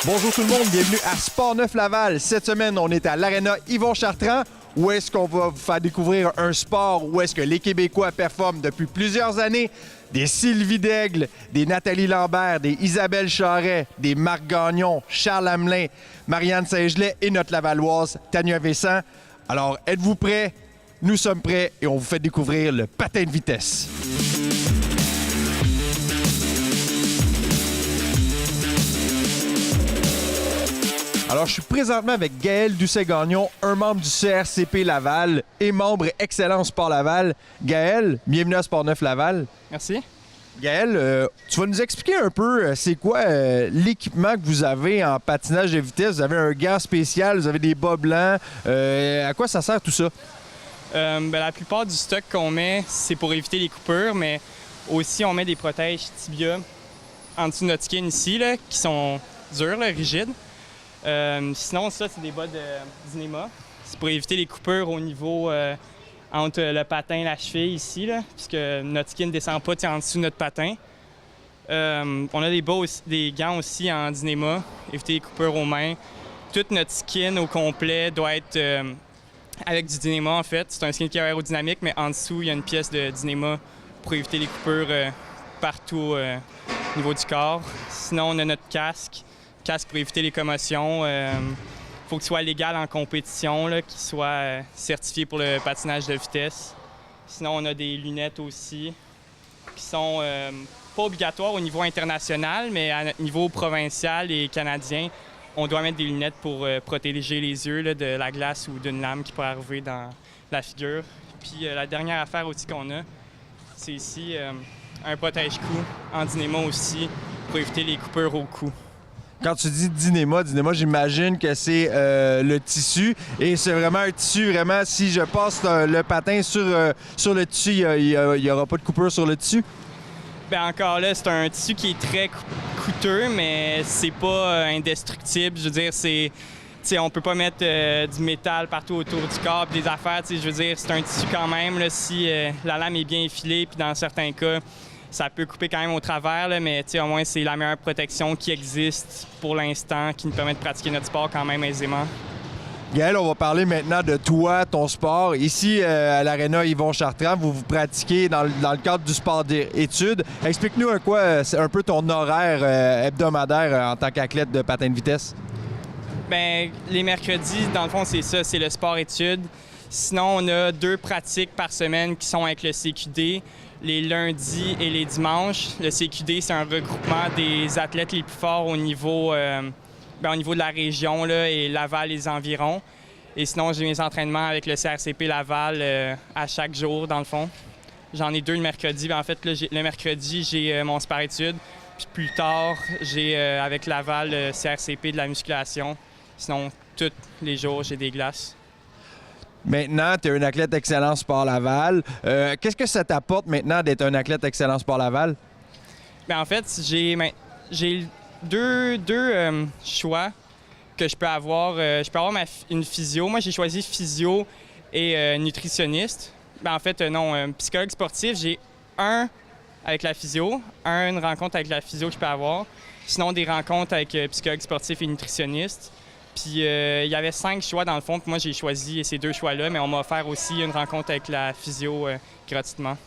Bonjour tout le monde, bienvenue à Sport-Neuf Laval. Cette semaine, on est à l'Arena Yvon Chartrand, où est-ce qu'on va vous faire découvrir un sport où est-ce que les Québécois performent depuis plusieurs années. Des Sylvie Daigle, des Nathalie Lambert, des Isabelle Charret, des Marc Gagnon, Charles Hamelin, Marianne Saint-Gelais et notre Lavalloise, Tania Vincent. Alors, êtes-vous prêts? Nous sommes prêts et on vous fait découvrir le patin de vitesse. Alors, je suis présentement avec Gaël Doucet-Gagnon, un membre du CRCP Laval et membre Excellence Sport Laval. Gaël, bienvenue à Sport-Neuf Laval. Merci. Gaël, tu vas nous expliquer un peu c'est quoi l'équipement que vous avez en patinage de vitesse. Vous avez un gant spécial, vous avez des bas blancs. À quoi ça sert tout ça? La plupart du stock qu'on met, c'est pour éviter les coupures, mais aussi on met des protèges tibia en dessous de notre skin ici, là, qui sont durs, là, rigides. Sinon, ça, c'est des bas de Dynéma. C'est pour éviter les coupures au niveau entre le patin et la cheville ici, là, puisque notre skin ne descend pas en dessous de notre patin. On a des bas aussi, des gants aussi en Dynéma, éviter les coupures aux mains. Toute notre skin au complet doit être avec du Dynéma, en fait. C'est un skin qui est aérodynamique, mais en dessous, il y a une pièce de Dynéma pour éviter les coupures partout au niveau du corps. Sinon, on a notre casque pour éviter les commotions. Faut qu'il soit légal en compétition, qu'il soit certifié pour le patinage de vitesse. Sinon, on a des lunettes aussi qui sont pas obligatoires au niveau international, mais à notre niveau provincial et canadien, on doit mettre des lunettes pour protéger les yeux là, de la glace ou d'une lame qui peut arriver dans la figure. Puis la dernière affaire aussi qu'on a, c'est ici un protège-cou en Dynéma aussi pour éviter les coupures au cou. Quand tu dis Dynéma, j'imagine que c'est le tissu. Et c'est vraiment un tissu, vraiment, si je passe le patin sur le tissu, il n'y aura pas de coupure sur le tissu? Bien, encore là, c'est un tissu qui est très coûteux, mais c'est pas indestructible. Je veux dire, on peut pas mettre du métal partout autour du corps, des affaires. Je veux dire, c'est un tissu quand même, là, si la lame est bien effilée, puis dans certains cas, ça peut couper quand même au travers, là, mais au moins, c'est la meilleure protection qui existe pour l'instant, qui nous permet de pratiquer notre sport quand même aisément. Gaël, on va parler maintenant de toi, ton sport. Ici, à l'Arena Yvon Chartrand, vous pratiquez dans le cadre du sport d'études. Explique-nous un peu ton horaire hebdomadaire en tant qu'athlète de patin de vitesse. Bien, les mercredis, dans le fond, c'est ça, c'est le sport-études. Sinon, on a 2 pratiques par semaine qui sont avec le CQD, les lundis et les dimanches. Le CQD, c'est un regroupement des athlètes les plus forts au niveau de la région là, et Laval et les environs. Et sinon, j'ai mes entraînements avec le CRCP Laval à chaque jour, dans le fond. J'en ai 2 le mercredi. En fait, là, le mercredi, j'ai mon sport-études. Puis plus tard, j'ai avec Laval le CRCP de la musculation. Sinon, tous les jours, j'ai des glaces. Maintenant, tu es un athlète Excellence Sport Laval. Qu'est-ce que ça t'apporte maintenant d'être un athlète Excellence Sport Laval? Bien, en fait, j'ai deux choix que je peux avoir. Je peux avoir une physio. Moi, j'ai choisi physio et nutritionniste. Bien, en fait, non, psychologue sportif, j'ai un avec la physio, une rencontre avec la physio que je peux avoir. Sinon, des rencontres avec psychologue sportif et nutritionniste. Puis il y avait 5 choix dans le fond, puis moi j'ai choisi ces 2 choix-là, mais on m'a offert aussi une rencontre avec la physio gratuitement.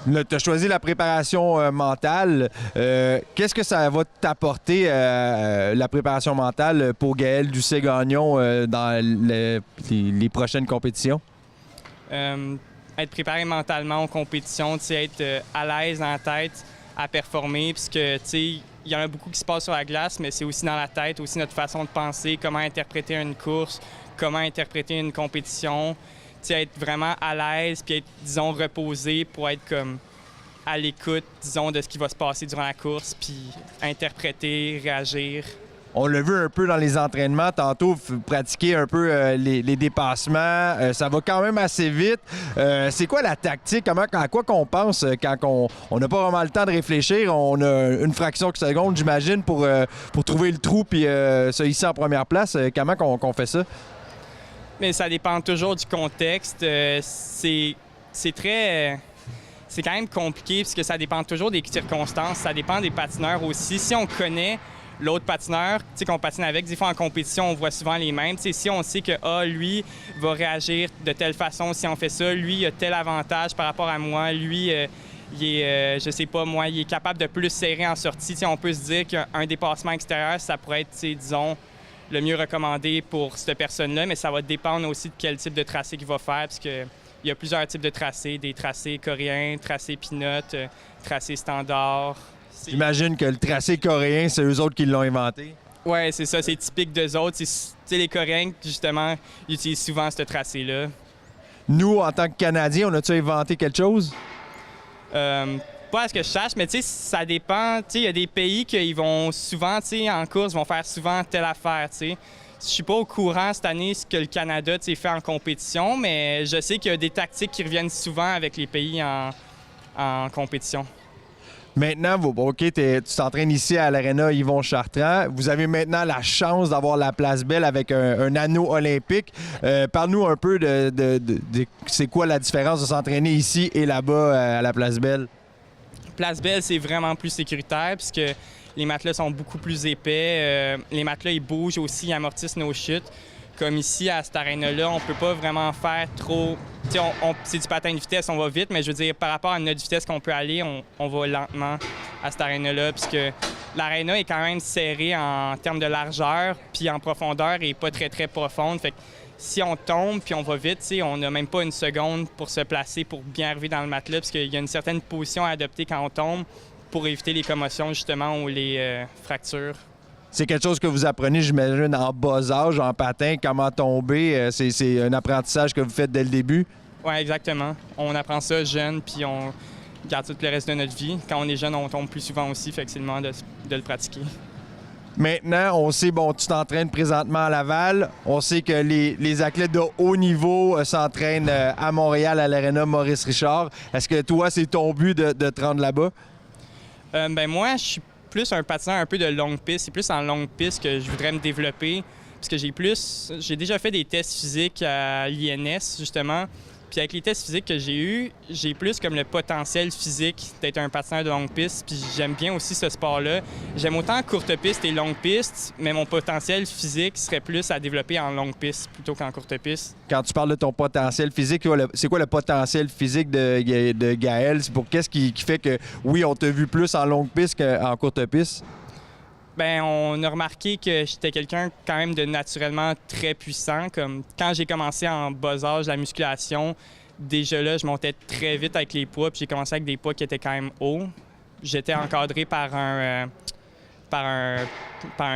Tu as choisi la préparation mentale. Qu'est-ce que ça va t'apporter, la préparation mentale, pour Gaël Doucet-Gagnon dans les prochaines compétitions? Être préparé mentalement aux compétitions, être à l'aise dans la tête à performer, puisque il y en a beaucoup qui se passe sur la glace, mais c'est aussi dans la tête, aussi notre façon de penser, comment interpréter une course, comment interpréter une compétition. Être vraiment à l'aise, puis être, disons, reposé pour être comme à l'écoute, disons, de ce qui va se passer durant la course, puis interpréter, réagir. On l'a vu un peu dans les entraînements. Tantôt, vous pratiquez un peu les dépassements. Ça va quand même assez vite. C'est quoi la tactique? À quoi qu'on pense quand on n'a pas vraiment le temps de réfléchir? On a une fraction de seconde, j'imagine, pour trouver le trou puis se hisser en première place. Comment qu'on fait ça? Mais ça dépend toujours du contexte. C'est quand même compliqué parce que ça dépend toujours des circonstances. Ça dépend des patineurs aussi. Si on connaît l'autre patineur qu'on patine avec. Des fois, en compétition, on voit souvent les mêmes. T'sais, si on sait que lui va réagir de telle façon si on fait ça, lui, il a tel avantage par rapport à moi, lui, il est, je sais pas, moi, il est capable de plus serrer en sortie. T'sais, on peut se dire qu'un dépassement extérieur, ça pourrait être, disons, le mieux recommandé pour cette personne-là, mais ça va dépendre aussi de quel type de tracé qu'il va faire, parce que il y a plusieurs types de tracés, des tracés coréens, tracés peanut, tracés standards. J'imagine que le tracé coréen, c'est eux autres qui l'ont inventé. Oui, c'est ça, c'est typique d'eux autres. Les Coréens, justement, ils utilisent souvent ce tracé-là. Nous, en tant que Canadiens, on a-tu inventé quelque chose? Pas à ce que je sache, mais ça dépend. Il y a des pays qui vont souvent, en course, vont faire souvent telle affaire. Je suis pas au courant cette année ce que le Canada fait en compétition, mais je sais qu'il y a des tactiques qui reviennent souvent avec les pays en compétition. Maintenant, tu t'entraînes ici à l'Arena Yvon Chartrand. Vous avez maintenant la chance d'avoir la Place Belle avec un anneau olympique. Parle-nous un peu de c'est quoi la différence de s'entraîner ici et là-bas à la Place Belle? Place Belle, c'est vraiment plus sécuritaire puisque les matelas sont beaucoup plus épais. Les matelas, ils bougent aussi, ils amortissent nos chutes. Comme ici, à cette aréna-là, on peut pas vraiment faire trop... c'est du patin de vitesse, on va vite, mais je veux dire, par rapport à notre vitesse qu'on peut aller, on va lentement à cette aréna-là, puisque l'aréna est quand même serrée en termes de largeur, puis en profondeur, et pas très, très profonde. Fait que si on tombe puis on va vite, on n'a même pas une seconde pour se placer, pour bien arriver dans le matelas, parce qu'il y a une certaine position à adopter quand on tombe pour éviter les commotions, justement, ou les fractures. C'est quelque chose que vous apprenez, j'imagine, en bas âge, en patin, comment tomber. C'est un apprentissage que vous faites dès le début? Oui, exactement. On apprend ça jeune, puis on garde tout le reste de notre vie. Quand on est jeune, on tombe plus souvent aussi, fait que c'est le moment de le pratiquer. Maintenant, on sait, tu t'entraînes présentement à Laval. On sait que les athlètes de haut niveau s'entraînent à Montréal, à l'Arena Maurice Richard. Est-ce que toi, c'est ton but de te rendre là-bas? Moi, je suis plus un patineur un peu de longue piste. C'est plus en longue piste que je voudrais me développer. Parce que j'ai déjà fait des tests physiques à l'INS, justement. Puis avec les tests physiques que j'ai eus, j'ai plus comme le potentiel physique d'être un patineur de longue piste. Puis j'aime bien aussi ce sport-là. J'aime autant courte piste et longue piste, mais mon potentiel physique serait plus à développer en longue piste plutôt qu'en courte piste. Quand tu parles de ton potentiel physique, c'est quoi le potentiel physique de Gaël? Qu'est-ce qui fait que, oui, on t'a vu plus en longue piste qu'en courte piste? Bien, on a remarqué que j'étais quelqu'un quand même de naturellement très puissant. Comme quand j'ai commencé en bas âge la musculation, déjà là, je montais très vite avec les poids, puis j'ai commencé avec des poids qui étaient quand même hauts. J'étais encadré par un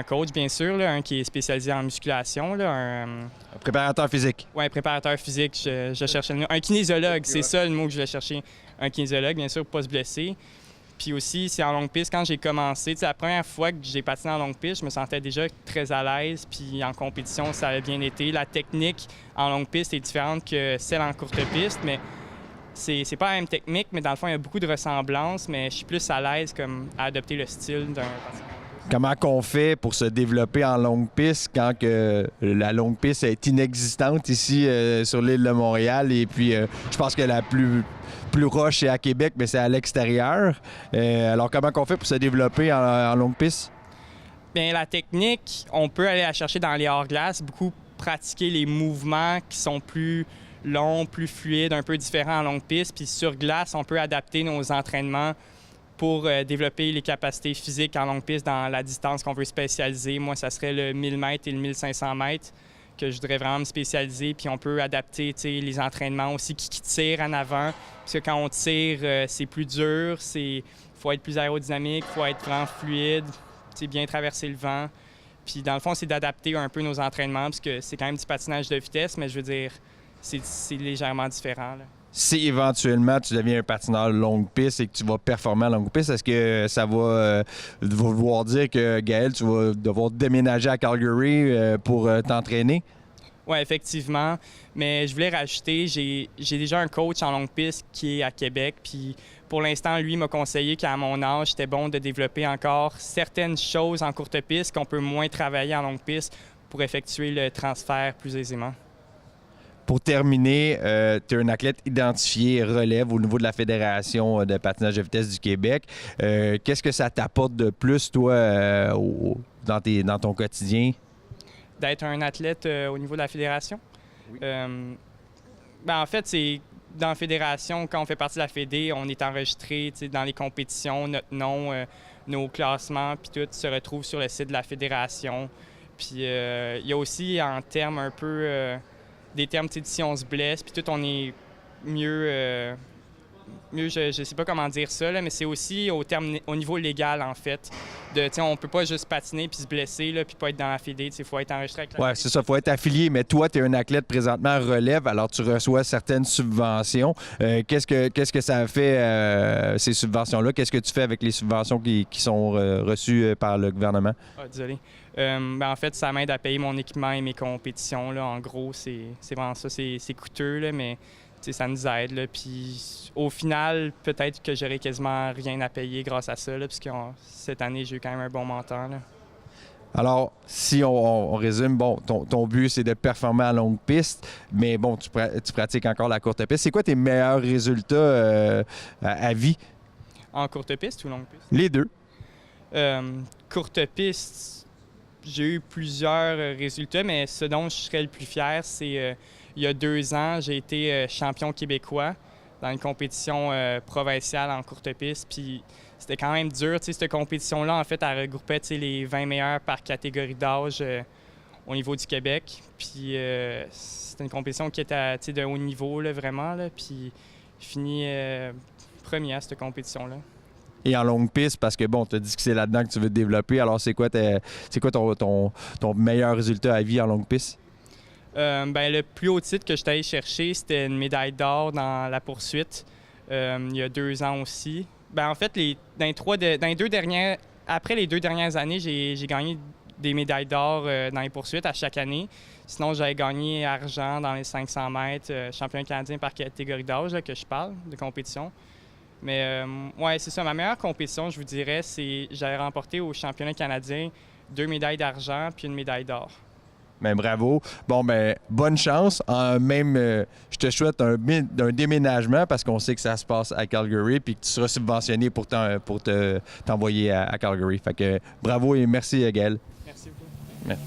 coach, bien sûr, là, un qui est spécialisé en musculation. Là, un préparateur physique. Oui, préparateur physique. Je cherchais le mot. Un kinésiologue, c'est ça le mot que je voulais chercher. Un kinésiologue, bien sûr, pour ne pas se blesser. Puis aussi, c'est en longue piste. Quand j'ai commencé, la première fois que j'ai patiné en longue piste, je me sentais déjà très à l'aise. Puis en compétition, ça a bien été. La technique en longue piste est différente que celle en courte piste, mais c'est pas la même technique. Mais dans le fond, il y a beaucoup de ressemblances, mais je suis plus à l'aise comme à adopter le style d'un patineur. Comment qu'on fait pour se développer en longue piste quand que la longue piste est inexistante ici sur l'île de Montréal? Et puis, je pense que la plus roche, c'est à Québec, mais c'est à l'extérieur. Alors, comment qu'on fait pour se développer en longue piste? Bien, la technique, on peut aller la chercher dans les hors-glace, beaucoup pratiquer les mouvements qui sont plus longs, plus fluides, un peu différents en longue piste. Puis sur glace, on peut adapter nos entraînements pour développer les capacités physiques en longue piste dans la distance qu'on veut spécialiser. Moi, ça serait le 1000 mètres et le 1500 mètres que je voudrais vraiment me spécialiser. Puis on peut adapter les entraînements aussi qui tirent en avant. Parce que quand on tire, c'est plus dur, il faut être plus aérodynamique, il faut être vraiment fluide, bien traverser le vent. Puis dans le fond, c'est d'adapter un peu nos entraînements parce que c'est quand même du patinage de vitesse, mais je veux dire, c'est légèrement différent, là. Si éventuellement tu deviens un patineur longue piste et que tu vas performer en longue piste, est-ce que ça va vouloir dire que, Gaël, tu vas devoir déménager à Calgary pour t'entraîner? Oui, effectivement. Mais je voulais rajouter, j'ai déjà un coach en longue piste qui est à Québec. Puis pour l'instant, lui m'a conseillé qu'à mon âge, c'était bon de développer encore certaines choses en courte piste qu'on peut moins travailler en longue piste pour effectuer le transfert plus aisément. Pour terminer, tu es un athlète identifié relève au niveau de la Fédération de patinage de vitesse du Québec. Qu'est-ce que ça t'apporte de plus, toi, dans ton quotidien? D'être un athlète au niveau de la fédération. Oui. En fait, c'est dans la fédération, quand on fait partie de la Fédé, on est enregistré dans les compétitions, notre nom, nos classements, puis tout se retrouve sur le site de la fédération. Puis il y a aussi en termes un peu des termes, si on se blesse, puis tout, on est mieux, je sais pas comment dire ça, là, mais c'est aussi au niveau légal, en fait. On peut pas juste patiner puis se blesser, là, puis pas être dans la Fédé. Il faut être enregistré avec la Oui, c'est ça. Il faut être affilié. Mais toi, tu es un athlète présentement relève, alors tu reçois certaines subventions. Qu'est-ce que ça fait, ces subventions-là? Qu'est-ce que tu fais avec les subventions qui sont reçues par le gouvernement? Ah, désolé. En fait, ça m'aide à payer mon équipement et mes compétitions. Là. En gros, c'est vraiment ça. C'est coûteux, là, mais ça nous aide. Là. Puis au final, peut-être que j'aurais quasiment rien à payer grâce à ça, là, parce que cette année, j'ai eu quand même un bon montant. Là. Alors, si on résume, bon, ton but, c'est de performer à longue piste, mais bon, tu pratiques encore la courte piste. C'est quoi tes meilleurs résultats à vie? En courte piste ou longue piste? Les deux. Courte piste, j'ai eu plusieurs résultats, mais ce dont je serais le plus fier, c'est il y a 2 ans, j'ai été champion québécois dans une compétition provinciale en courte piste. Puis c'était quand même dur. Cette compétition-là, en fait, elle regroupait les 20 meilleurs par catégorie d'âge au niveau du Québec. Puis c'était une compétition qui était de haut niveau, là, vraiment. Là, puis fini premier à cette compétition-là. Et en longue piste, parce que bon, tu as dit que c'est là-dedans que tu veux te développer. Alors, c'est quoi ton meilleur résultat à vie en longue piste? Le plus haut titre que je suis allé chercher, c'était une médaille d'or dans la poursuite, il y a 2 ans aussi. En fait, après les 2 dernières années, j'ai gagné des médailles d'or dans les poursuites à chaque année. Sinon, j'avais gagné argent dans les 500 mètres, champion canadien par catégorie d'âge que je parle, de compétition. Mais ouais, c'est ça. Ma meilleure compétition, je vous dirais, c'est j'avais remporté au championnat canadien 2 médailles d'argent puis une médaille d'or. Bien, bravo. Bon, ben bonne chance. Je te souhaite un déménagement parce qu'on sait que ça se passe à Calgary puis que tu seras subventionné pour t'envoyer à Calgary. Fait que bravo et merci, Gaël. Merci beaucoup. Merci.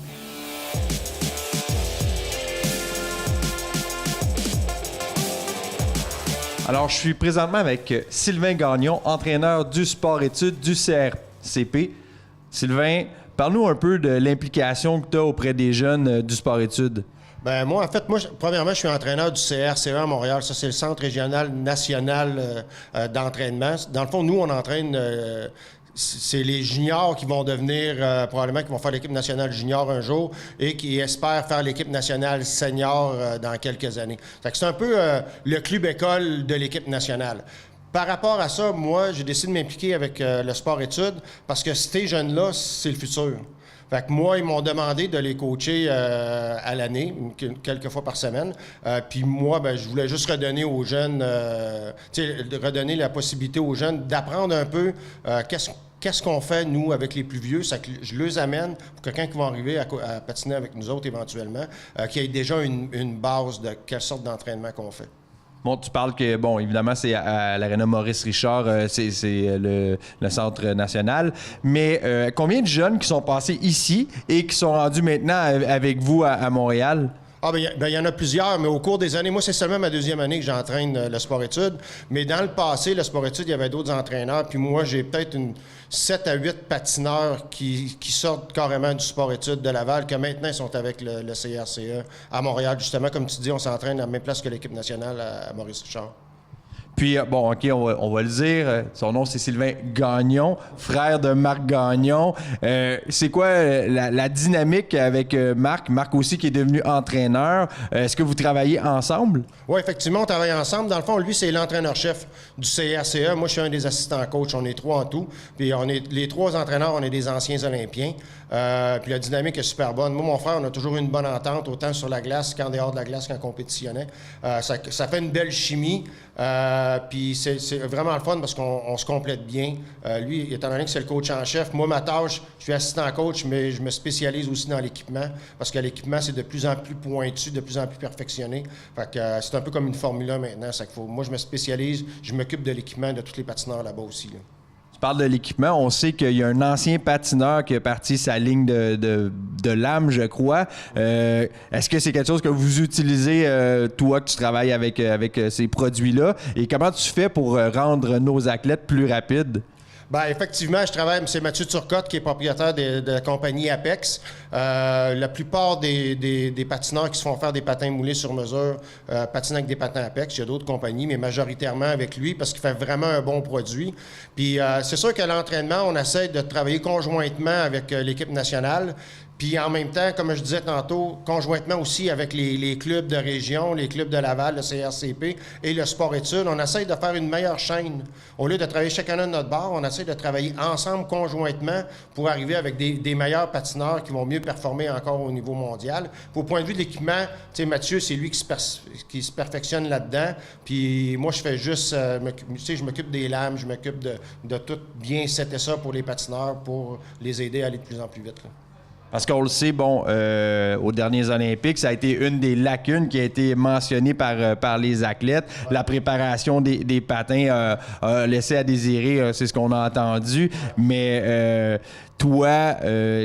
Alors, je suis présentement avec Sylvain Gagnon, entraîneur du sport-études du CRCP. Sylvain, parle-nous un peu de l'implication que tu as auprès des jeunes du sport-études. Bien, moi, premièrement, je suis entraîneur du CRCE à Montréal. Ça, c'est le Centre régional national d'entraînement. Dans le fond, nous, on entraîne... c'est les juniors qui vont devenir, probablement, qui vont faire l'équipe nationale junior un jour et qui espèrent faire l'équipe nationale senior dans quelques années. Fait que c'est un peu le club école de l'équipe nationale. Par rapport à ça, moi, j'ai décidé de m'impliquer avec le sport-études parce que ces jeunes-là, c'est le futur. Fait que moi, ils m'ont demandé de les coacher à l'année, quelques fois par semaine. Puis moi, je voulais juste redonner aux jeunes, redonner la possibilité aux jeunes d'apprendre un peu qu'est-ce qu'on fait, nous, avec les plus vieux. C'est que je les amène pour que quand ils vont arriver à patiner avec nous autres éventuellement, qu'il y ait déjà une base de quelle sorte d'entraînement qu'on fait. Bon, tu parles que, bon, évidemment, c'est à l'Aréna Maurice Richard, c'est le centre national. Mais combien de jeunes qui sont passés ici et qui sont rendus maintenant avec vous à Montréal? Ah, il y en a plusieurs, mais au cours des années, moi, c'est seulement ma 2e année que j'entraîne le sport-études. Mais dans le passé, le sport-études, il y avait d'autres entraîneurs. Puis moi, j'ai peut-être 7 à 8 patineurs qui sortent carrément du sport-études de Laval, que maintenant, ils sont avec le CRCE à Montréal. Justement, comme tu dis, on s'entraîne à la même place que l'équipe nationale à Maurice Richard. Puis, bon, OK, on va le dire. Son nom, c'est Sylvain Gagnon, frère de Marc Gagnon. C'est quoi la dynamique avec Marc? Marc aussi qui est devenu entraîneur. Est-ce que vous travaillez ensemble? Oui, effectivement, on travaille ensemble. Dans le fond, lui, c'est l'entraîneur-chef du CRCE. Moi, je suis un des assistants coach. On est 3 en tout. Puis les 3 entraîneurs, on est des anciens Olympiens. Puis la dynamique est super bonne. Moi, mon frère, on a toujours eu une bonne entente, autant sur la glace qu'en dehors de la glace quand on compétitionnait. Ça fait une belle chimie. Puis c'est vraiment le fun parce qu'on se complète bien. Lui, étant donné que c'est le coach en chef, moi, ma tâche, je suis assistant coach, mais je me spécialise aussi dans l'équipement parce que l'équipement, c'est de plus en plus pointu, de plus en plus perfectionné. Fait que c'est un peu comme une Formule 1 maintenant. Moi, je me spécialise, je m'occupe de l'équipement de tous les patineurs là-bas aussi. Là. parles de l'équipement. On sait qu'il y a un ancien patineur qui a parti sa ligne de lames, je crois. Est-ce que c'est quelque chose que vous utilisez, toi, que tu travailles avec ces produits-là? Et comment tu fais pour rendre nos athlètes plus rapides? Bien, effectivement, je travaille, c'est Mathieu Turcotte qui est propriétaire de la compagnie Apex. La plupart des patineurs qui se font faire des patins moulés sur mesure patinent avec des patins Apex. Il y a d'autres compagnies, mais majoritairement avec lui parce qu'il fait vraiment un bon produit. Puis c'est sûr qu'à l'entraînement, on essaie de travailler conjointement avec l'équipe nationale. Puis en même temps, comme je disais tantôt, conjointement aussi avec les clubs de région, les clubs de Laval, le CRCP et le sport-études, on essaie de faire une meilleure chaîne. Au lieu de travailler chacun de notre bord, on essaie de travailler ensemble conjointement pour arriver avec des meilleurs patineurs qui vont mieux performer encore au niveau mondial. Puis au point de vue de l'équipement, tu sais, Mathieu, c'est lui qui se perfectionne là-dedans. Puis moi, je fais juste, tu sais, je m'occupe des lames, je m'occupe de tout bien setter ça pour les patineurs pour les aider à aller de plus en plus vite, là. Parce qu'on le sait, aux derniers Olympiques, ça a été une des lacunes qui a été mentionnée par les athlètes. La préparation des patins a laissé à désirer, c'est ce qu'on a entendu. Mais toi,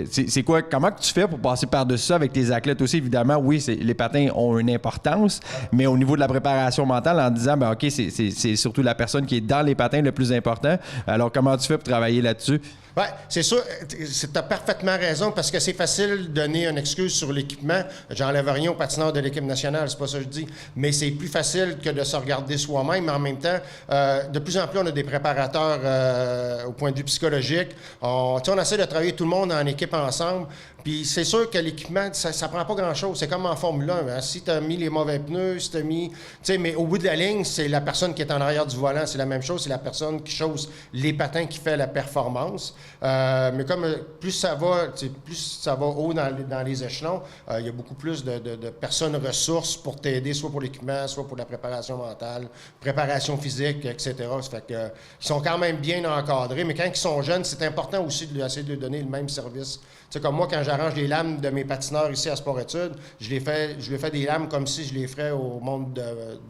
c'est quoi? Comment que tu fais pour passer par-dessus ça avec tes athlètes aussi? Évidemment, oui, les patins ont une importance, mais au niveau de la préparation mentale, en disant, ben OK, c'est surtout la personne qui est dans les patins le plus important. Alors, comment tu fais pour travailler là-dessus? Bien, c'est sûr, tu as parfaitement raison, parce que c'est facile de donner une excuse sur l'équipement. J'enlève rien aux patineurs de l'équipe nationale, c'est pas ça que je dis. Mais c'est plus facile que de se regarder soi-même. Mais en même temps, de plus en plus, on a des préparateurs au point de vue psychologique. On essaie de travailler tout le monde en équipe ensemble. Puis c'est sûr que l'équipement, ça prend pas grand-chose. C'est comme en Formule 1. Hein? Si tu as mis les mauvais pneus, si tu as mis... Tu sais, mais au bout de la ligne, c'est la personne qui est en arrière du volant. C'est la même chose. C'est la personne qui chose les patins qui fait la performance. Mais comme plus ça va haut dans les échelons, il y a beaucoup plus de personnes ressources pour t'aider, soit pour l'équipement, soit pour la préparation mentale, préparation physique, etc. Ça fait que, ils sont quand même bien encadrés. Mais quand ils sont jeunes, c'est important aussi d'essayer de donner le même service. Tu sais, comme moi, quand j'arrange les lames de mes patineurs ici à Sport-Études, je lui fais des lames comme si je les ferais au monde du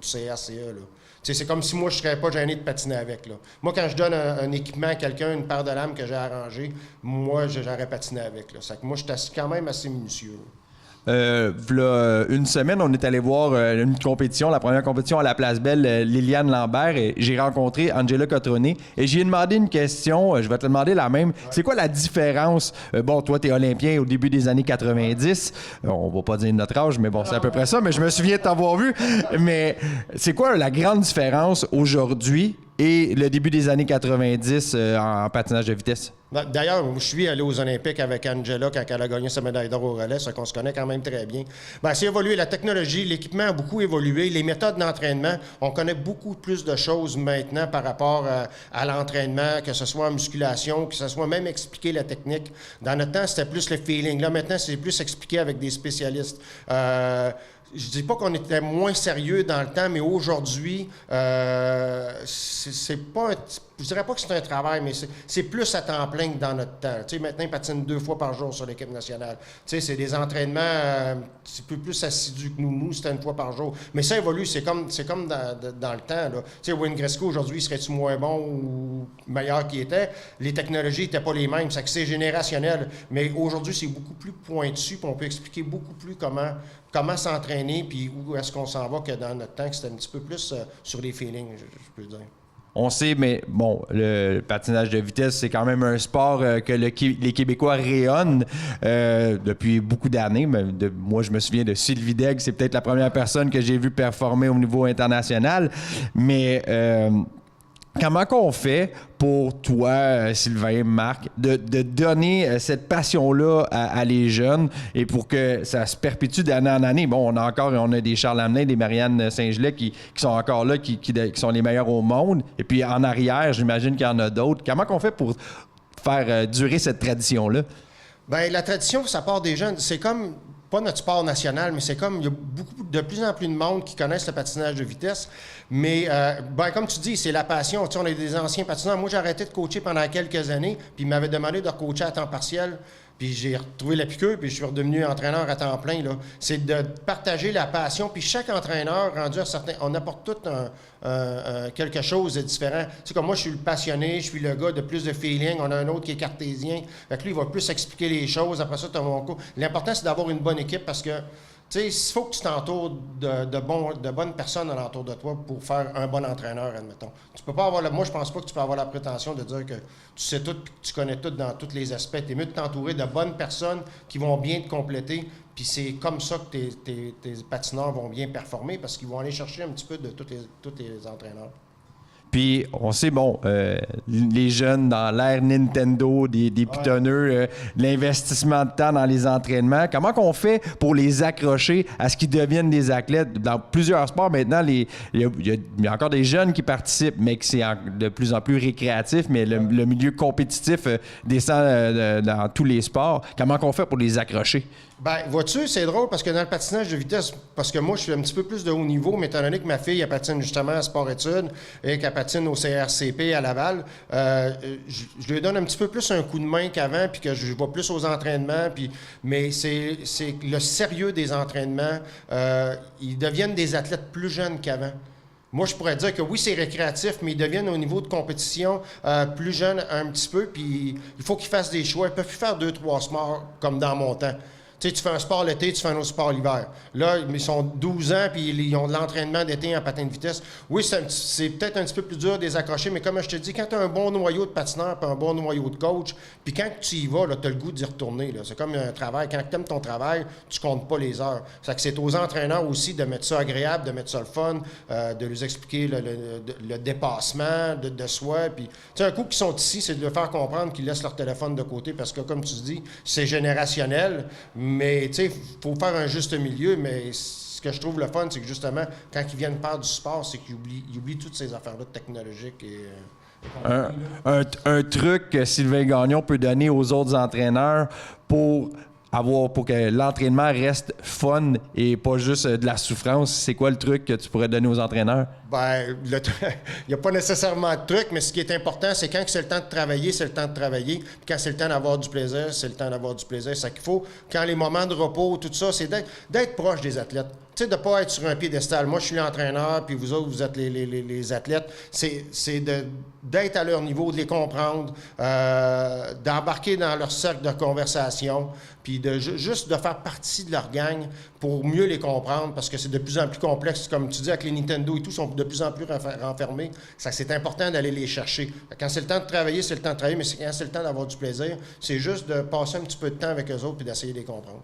CRCE, là. Tu sais, c'est comme si moi, je ne serais pas gêné de patiner avec, là. Moi, quand je donne un équipement à quelqu'un, une paire de lames que j'ai arrangée, moi, j'aurais patiné avec, là. Ça fait que moi, je suis quand même assez minutieux, là. V'là une semaine, on est allé voir une compétition, la première compétition à la Place Belle, Liliane Lambert, et j'ai rencontré Angela Cotrone et j'ai demandé une question, je vais te demander la même. C'est quoi la différence? Toi, t'es olympien au début des années 90, on va pas dire notre âge, mais bon, c'est à peu près ça, mais je me souviens de t'avoir vu. Mais c'est quoi la grande différence aujourd'hui et le début des années 90 en patinage de vitesse? D'ailleurs, je suis allé aux Olympiques avec Angela quand elle a gagné sa médaille d'or au relais, ça qu'on se connaît quand même très bien. Bien, c'est évolué, la technologie, l'équipement a beaucoup évolué, les méthodes d'entraînement, on connaît beaucoup plus de choses maintenant par rapport à l'entraînement, que ce soit en musculation, que ce soit même expliquer la technique. Dans notre temps, c'était plus le feeling. Là, maintenant, c'est plus expliqué avec des spécialistes. Je dis pas qu'on était moins sérieux dans le temps, mais aujourd'hui, c'est pas je dirais pas que c'est un travail, mais c'est plus à temps plein que dans notre temps. Tu sais, maintenant, ils patinent 2 fois par jour sur l'équipe nationale. Tu sais, c'est des entraînements un petit peu plus assidus que nous. Nous, c'était 1 fois par jour. Mais ça évolue, c'est comme dans le temps, là. Tu sais, Wayne Gretzko, aujourd'hui, serait-tu moins bon ou meilleur qu'il était? Les technologies n'étaient pas les mêmes. C'est générationnel. Mais aujourd'hui, c'est beaucoup plus pointu, puis on peut expliquer beaucoup plus comment s'entraîner, puis où est-ce qu'on s'en va, que dans notre temps, que c'était un petit peu plus sur les feelings, je peux dire. On sait, mais bon, le patinage de vitesse, c'est quand même un sport que les Québécois rayonnent depuis beaucoup d'années. Moi, je me souviens de Sylvie Degg, c'est peut-être la première personne que j'ai vu performer au niveau international. Mais comment qu'on fait pour toi, Sylvain, Marc, de donner cette passion-là à les jeunes et pour que ça se perpétue d'année en année? Bon, on a des Charles Hamelin, des Marianne Saint-Gelais qui sont encore là, qui sont les meilleurs au monde. Et puis en arrière, j'imagine qu'il y en a d'autres. Comment qu'on fait pour faire durer cette tradition-là? Bien, la tradition, ça part des jeunes. C'est comme... pas notre sport national, mais c'est comme il y a de plus en plus de monde qui connaissent le patinage de vitesse. Mais, comme tu dis, c'est la passion. Tu sais, on est des anciens patineurs. Moi, j'ai arrêté de coacher pendant quelques années, puis ils m'avaient demandé de coacher à temps partiel. Puis j'ai retrouvé la piqûre, puis je suis redevenu entraîneur à temps plein. Là. C'est de partager la passion. Puis chaque entraîneur, rendu à certains... On apporte tout quelque chose de différent. Tu sais, comme moi, je suis le passionné, je suis le gars de plus de feeling. On a un autre qui est cartésien. Fait que lui, il va plus expliquer les choses. Après ça, tu as mon cours. L'important, c'est d'avoir une bonne équipe parce que tu sais, il faut que tu t'entoures de bonnes personnes alentour de toi pour faire un bon entraîneur, admettons. Tu peux pas avoir moi, je pense pas que tu peux avoir la prétention de dire que tu sais tout et que tu connais tout dans tous les aspects. Tu es mieux de t'entourer de bonnes personnes qui vont bien te compléter. Puis c'est comme ça que tes patineurs vont bien performer parce qu'ils vont aller chercher un petit peu de tous les entraîneurs. Puis, on sait, bon, les jeunes dans l'ère Nintendo, des pitonneux, l'investissement de temps dans les entraînements, comment qu'on fait pour les accrocher à ce qu'ils deviennent des athlètes? Dans plusieurs sports, maintenant, il y a encore des jeunes qui participent, mais que c'est de plus en plus récréatif, mais le milieu compétitif descend dans tous les sports. Comment qu'on fait pour les accrocher? Ben, vois-tu, c'est drôle parce que dans le patinage de vitesse, parce que moi, je suis un petit peu plus de haut niveau, mais étant donné que ma fille, elle patine justement à sport-études et qu'elle patine au CRCP à Laval, je lui donne un petit peu plus un coup de main qu'avant, puis que je vais plus aux entraînements, mais c'est le sérieux des entraînements. Ils deviennent des athlètes plus jeunes qu'avant. Moi, je pourrais dire que oui, c'est récréatif, mais ils deviennent au niveau de compétition plus jeunes un petit peu, puis il faut qu'ils fassent des choix. Ils ne peuvent plus faire 2-3 sports comme dans mon temps. Tu sais, tu fais un sport l'été, tu fais un autre sport l'hiver. Là, ils sont 12 ans, puis ils ont de l'entraînement d'été en patin de vitesse. Oui, c'est peut-être un petit peu plus dur de les accrocher, mais comme je te dis, quand tu as un bon noyau de patineur puis un bon noyau de coach, puis quand tu y vas, tu as le goût d'y retourner. Là. C'est comme un travail. Quand tu aimes ton travail, tu comptes pas les heures. C'est aux entraîneurs aussi de mettre ça agréable, de mettre ça le fun, de leur expliquer le dépassement de soi. Puis, tu sais, un coup qu'ils sont ici, c'est de leur faire comprendre qu'ils laissent leur téléphone de côté parce que, comme tu dis, c'est générationnel. Mais, tu sais, il faut faire un juste milieu, mais ce que je trouve le fun, c'est que justement, quand ils viennent faire du sport, c'est qu'ils oublient toutes ces affaires-là technologiques Un truc que Sylvain Gagnon peut donner aux autres entraîneurs pour que l'entraînement reste fun et pas juste de la souffrance, c'est quoi le truc que tu pourrais donner aux entraîneurs? Ben, il n'y a pas nécessairement de truc, mais ce qui est important, c'est quand c'est le temps de travailler, c'est le temps de travailler. Puis quand c'est le temps d'avoir du plaisir, c'est le temps d'avoir du plaisir. C'est ça qu'il faut. Quand les moments de repos, tout ça, c'est d'être proche des athlètes. Tu sais, de ne pas être sur un piédestal. Moi, je suis l'entraîneur, puis vous autres, vous êtes les athlètes. C'est d'être à leur niveau, de les comprendre, d'embarquer dans leur cercle de conversation, puis juste de faire partie de leur gang pour mieux les comprendre, parce que c'est de plus en plus complexe. Comme tu dis, avec les Nintendo et tout, sont de plus en plus renfermés. C'est important d'aller les chercher. Quand c'est le temps de travailler, c'est le temps de travailler, mais quand c'est le temps d'avoir du plaisir, c'est juste de passer un petit peu de temps avec eux autres puis d'essayer de les comprendre.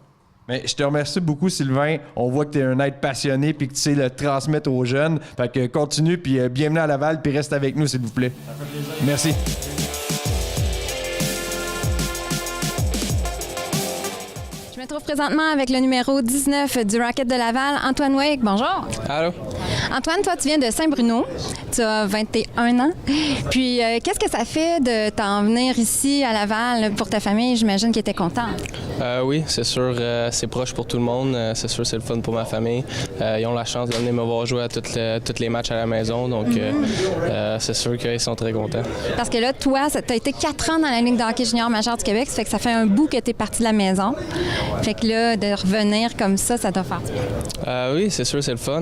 Mais je te remercie beaucoup, Sylvain. On voit que tu es un être passionné puis que tu sais le transmettre aux jeunes. Fait que continue, puis bienvenue à Laval, puis reste avec nous, s'il vous plaît. Ça fait plaisir. Merci. Je me trouve présentement avec le numéro 19 du Rocket de Laval, Antoine Wake. Bonjour. Allô? Antoine, toi, tu viens de Saint-Bruno. Tu as 21 ans. Puis, qu'est-ce que ça fait de t'en venir ici à Laval pour ta famille? J'imagine qu'ils étaient contents. Oui, c'est sûr, c'est proche pour tout le monde. C'est sûr, c'est le fun pour ma famille. Ils ont la chance de venir me voir jouer à tous les matchs à la maison. Donc, c'est sûr qu'ils sont très contents. Parce que là, toi, tu as été 4 ans dans la Ligue de hockey junior majeure du Québec. Ça fait que ça fait un bout que tu es parti de la maison. Fait que là, de revenir comme ça doit faire du bien. Oui, c'est sûr, c'est le fun.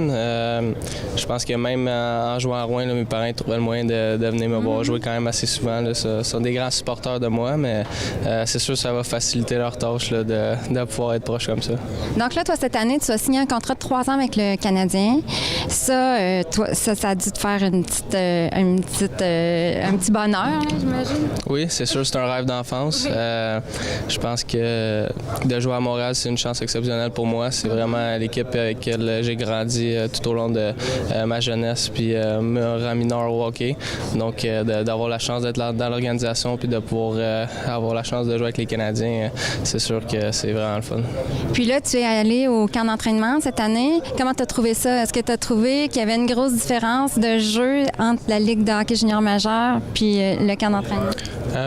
Je pense que même en jouant à Rouen, là, mes parents trouvaient le moyen de venir me voir jouer quand même assez souvent. Là. Ce sont des grands supporters de moi, mais c'est sûr que ça va faciliter leur tâche là, de pouvoir être proche comme ça. Donc là, toi, cette année, tu as signé un contrat de 3 ans avec le Canadien. Ça, toi, ça a dû te faire un petit bonheur, hein, j'imagine? Oui, c'est sûr, c'est un rêve d'enfance. Je pense que de jouer à Montréal, c'est une chance exceptionnelle pour moi. C'est vraiment l'équipe avec laquelle j'ai grandi tout au long de ma jeunesse puis me rend mineur au hockey. Donc, d'avoir la chance d'être dans l'organisation puis de pouvoir avoir la chance de jouer avec les Canadiens, c'est sûr que c'est vraiment le fun. Puis là, tu es allé au camp d'entraînement cette année. Comment tu as trouvé ça? Est-ce que tu as trouvé qu'il y avait une grosse différence de jeu entre la Ligue de hockey junior majeur puis le camp d'entraînement?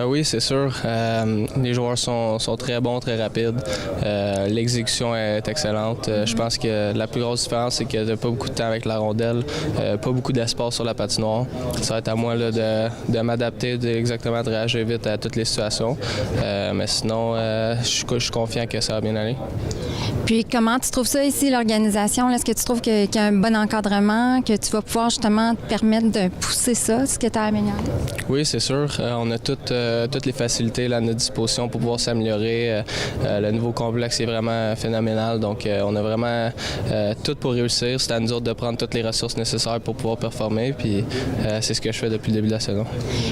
Oui, c'est sûr. Les joueurs sont très bons, très rapides. L'exécution est excellente. Je pense que la plus grosse différence, c'est qu'il n'y a pas beaucoup de temps avec la rondelle, pas beaucoup d'espace sur la patinoire. Ça va être à moi là, de m'adapter, de réagir vite à toutes les situations. Mais sinon, je suis confiant que ça va bien aller. Puis comment tu trouves ça ici, l'organisation? Est-ce que tu trouves qu'il y a un bon encadrement, que tu vas pouvoir justement te permettre de pousser ça, ce que tu as amélioré? Oui, c'est sûr. On a toutes les facilités là, à notre disposition pour pouvoir s'améliorer. Le nouveau complexe est vraiment phénoménal. Donc, on a vraiment tout pour réussir. C'est à nous autres de prendre toutes les ressources nécessaires pour pouvoir performer. Puis, c'est ce que je fais depuis le début de la saison.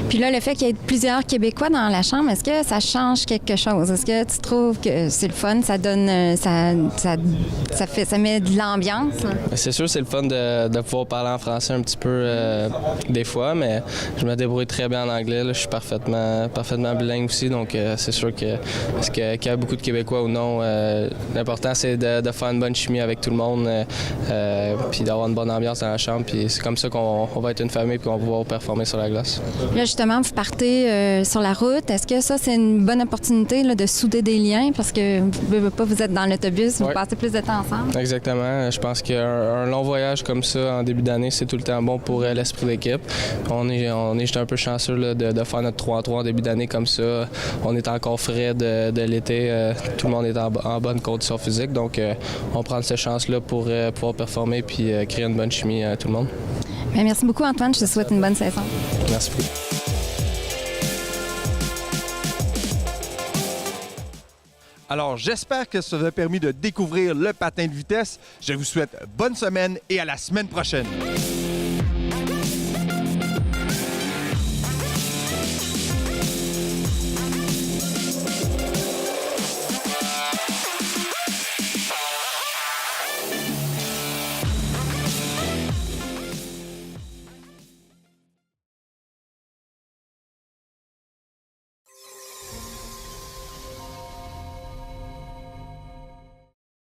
Puis là, le fait qu'il y ait plusieurs Québécois dans la chambre, est-ce que ça change quelque chose? Est-ce que tu trouves que c'est le fun? Ça donne... Ça met de l'ambiance? C'est sûr, c'est le fun de pouvoir parler en français un petit peu des fois, mais je me débrouille très bien en anglais. Là. Je suis parfaitement bilingue aussi, donc c'est sûr que qu'il y a beaucoup de Québécois ou non, l'important c'est de faire une bonne chimie avec tout le monde, puis d'avoir une bonne ambiance dans la chambre. Puis c'est comme ça qu'on va être une famille puis qu'on va pouvoir performer sur la glace. Là, justement, vous partez sur la route. Est-ce que ça, c'est une bonne opportunité là, de souder des liens? Parce que vous êtes dans l'autobus, vous passez plus de temps ensemble. Exactement. Je pense qu'un long voyage comme ça en début d'année, c'est tout le temps bon pour l'esprit d'équipe. On est juste un peu chanceux là, de faire notre 3-3 en début d'année comme ça. On est encore frais de l'été. Tout le monde est en bonne condition physique. Donc, on prend cette chance-là pour pouvoir performer puis créer une bonne chimie à tout le monde. Bien, merci beaucoup, Antoine. Je te souhaite une bonne saison. Merci beaucoup. Alors, j'espère que ça vous a permis de découvrir le patin de vitesse. Je vous souhaite bonne semaine et à la semaine prochaine.